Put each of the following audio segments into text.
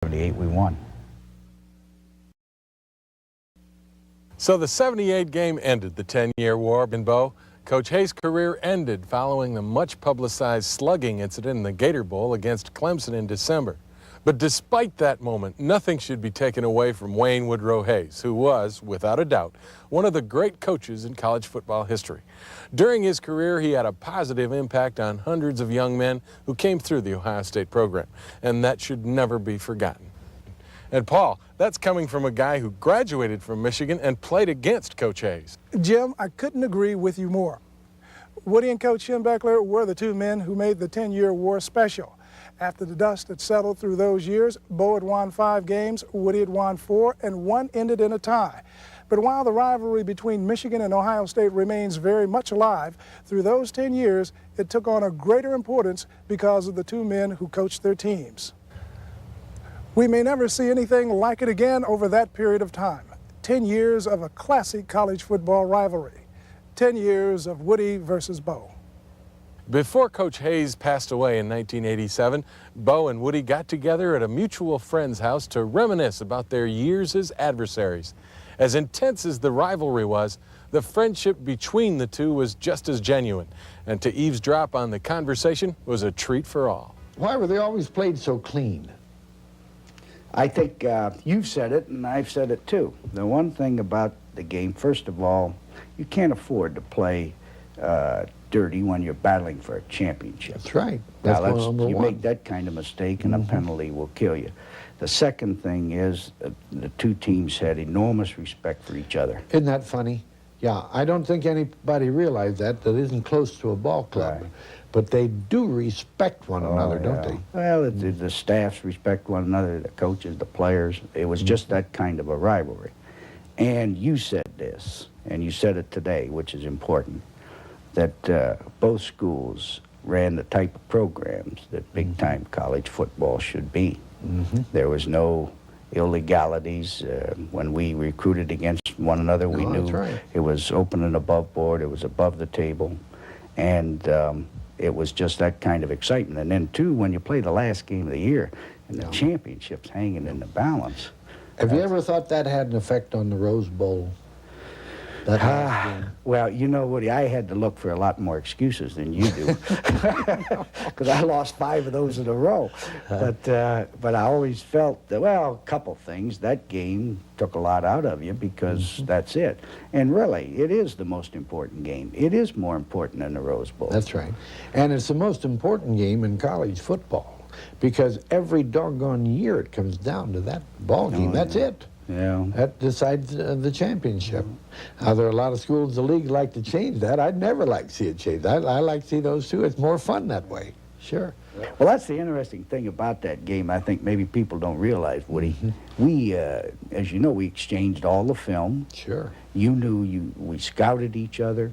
78 we won. So the 78 game ended the 10-year war in Bo. Coach Hayes' career ended following the much-publicized slugging incident in the Gator Bowl against Clemson in December. But despite that moment, nothing should be taken away from Wayne Woodrow Hayes, who was, without a doubt, one of the great coaches in college football history. During his career, he had a positive impact on hundreds of young men who came through the Ohio State program, and that should never be forgotten. And Paul, that's coming from a guy who graduated from Michigan and played against Coach Hayes. Jim, I couldn't agree with you more. Woody and Coach Schembechler were the two men who made the 10-year war special. After the dust had settled through those years, Bo had won 5 games, Woody had won 4, and one ended in a tie. But while the rivalry between Michigan and Ohio State remains very much alive, through those 10 years, it took on a greater importance because of the two men who coached their teams. We may never see anything like it again over that period of time. 10 years of a classic college football rivalry. 10 years of Woody versus Bo. Before Coach Hayes passed away in 1987, Bo and Woody got together at a mutual friend's house to reminisce about their years as adversaries. As intense as the rivalry was, the friendship between the two was just as genuine, and to eavesdrop on the conversation was a treat for all. Why were they always played so clean? I think you've said it, and I've said it too. The one thing about the game, first of all, you can't afford to play dirty when you're battling for a championship. That's right. That's Now, number you one. make that kind of mistake, and a penalty will kill you. The second thing is the two teams had enormous respect for each other. Isn't that funny? Yeah, I don't think anybody realized that isn't close to a ball club. Right. But they do respect one another, don't they? Well, the staffs respect one another, the coaches, the players. It was just that kind of a rivalry. And you said this, and you said it today, which is important, that both schools ran the type of programs that big-time college football should be. There was no illegalities. When we recruited against one another, we knew right. It was open and above board, it was above the table, and it was just that kind of excitement. And then, too, when you play the last game of the year and the championship's hanging in the balance. Have you ever thought that had an effect on the Rose Bowl? That last game? Well, you know, Woody, I had to look for a lot more excuses than you do, because I lost 5 of those in a row. But I always felt that, well, a couple things. That game took a lot out of you because that's it. And really, it is the most important game. It is more important than the Rose Bowl. That's right. And it's the most important game in college football because every doggone year it comes down to that ball game. That's it. Yeah. That decides the championship. Now, there are a lot of schools in the league like to change that. I'd never like to see it changed. I like to see those two. It's more fun that way. Sure. Well, that's the interesting thing about that game. I think maybe people don't realize, Woody. We, as you know, we exchanged all the film. Sure. You knew we scouted each other.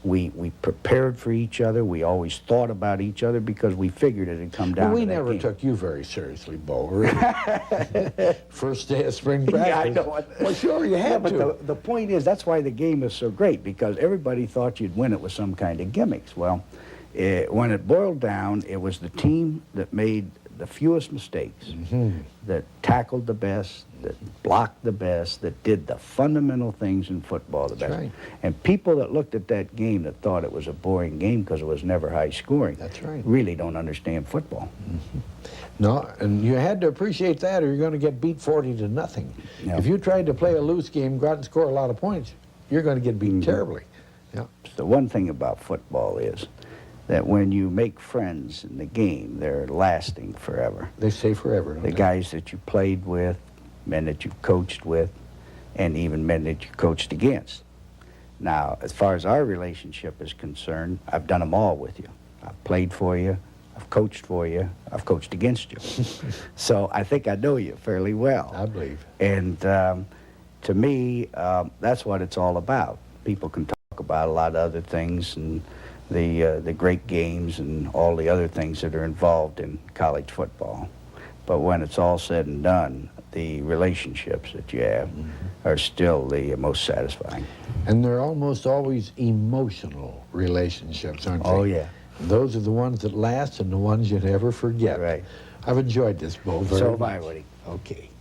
We prepared for each other. We always thought about each other because we figured it'd come down We to that never game. took you very seriously, Bo. Really. First day of spring practice. Yeah, I know it. Well, sure, you had but to. the point is, that's why the game is so great, because everybody thought you'd win it with some kind of gimmicks. Well, when it boiled down, it was the team that made the fewest mistakes, that tackled the best, that blocked the best, that did the fundamental things in football the best. right. And people that looked at that game that thought it was a boring game because it was never high scoring, That's right. really don't understand football. No, and you had to appreciate that or you're going to get beat 40-0. Yeah. If you tried to play a loose game, go out and score a lot of points, you're going to get beaten terribly. Yeah. The one thing about football is that when you make friends in the game, they're lasting forever. They stay forever, don't The they? guys that you played with, men that you coached with, and even men that you coached against. Now, as far as our relationship is concerned, I've done them all with you. I've played for you, I've coached for you, I've coached against you. So I think I know you fairly well. I believe. And to me, that's what it's all about. People can talk about a lot of other things and the great games and all the other things that are involved in college football. But when it's all said and done, the relationships that you have are still the most satisfying. And they're almost always emotional relationships, aren't they? Oh, yeah. Those are the ones that last and the ones you'd ever forget. Right. I've enjoyed this, Bo, very So have I, much. Woody. Okay.